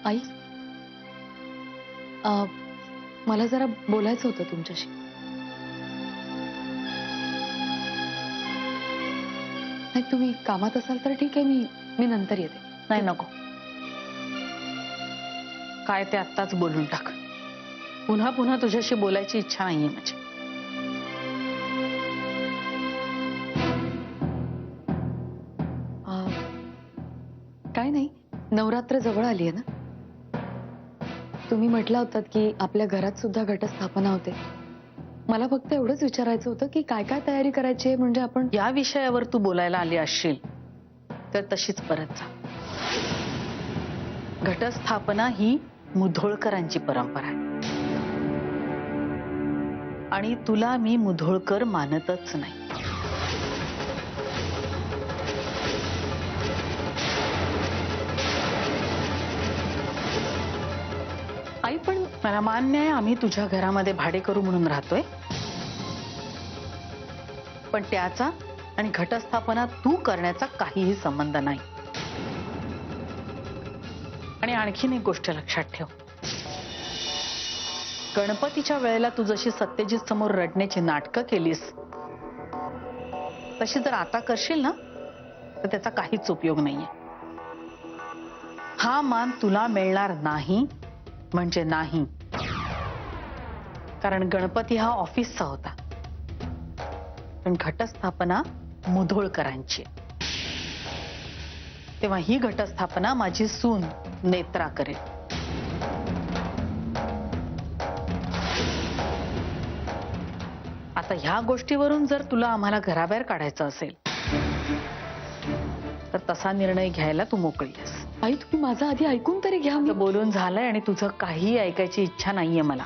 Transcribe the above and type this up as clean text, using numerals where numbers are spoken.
आई, मला जरा बोलायचं होतं तुमच्याशी. नाही, तुम्ही कामात असाल तर ठीक आहे, मी नंतर येते. नाही, नको. काय ते आत्ताच बोलून टाक. पुन्हा पुन्हा तुझ्याशी बोलायची इच्छा नाहीये माझी. काय नाही, नवरात्र जवळ आली आहे ना. तुम्ही म्हटला होतात की आपल्या घरात सुद्धा घटस्थापना होते. मला फक्त एवढंच विचारायचं होतं की काय काय तयारी करायची आहे, म्हणजे आपण या विषयावर तू बोलायला आली असशील तर तशीच परत जा. घटस्थापना ही मुधोळकरांची परंपरा आहे आणि तुला मी मुधोळकर मानतच नाही. आई, पण मला मान्य आहे आम्ही तुझ्या घरामध्ये भाडेकरू म्हणून राहतोय, पण त्याचा आणि घटस्थापना तू करण्याचा काहीही संबंध नाही. आणि आणखीन एक गोष्ट लक्षात ठेव, गणपतीच्या वेळेला तू जशी सत्यजित समोर रडण्याची नाटकं केलीस तशी जर आता करशील ना तर त्याचा काहीच उपयोग नाहीये. हा मान तुला मिळणार नाही म्हणजे नाही. कारण गणपती हा ऑफिसचा होता, पण घटस्थापना मुधोळकरांची. तेव्हा ही घटस्थापना माझी सून नेत्रा करेल. आता ह्या गोष्टीवरून जर तुला आम्हाला घराबाहेर काढायचं असेल तर तसा निर्णय घ्यायला तू मोकळी आहेस. आई, तुम्ही माझं आधी ऐकून तरी घ्या. बोलून झालंय आणि तुझं काहीही ऐकायची इच्छा नाहीये मला.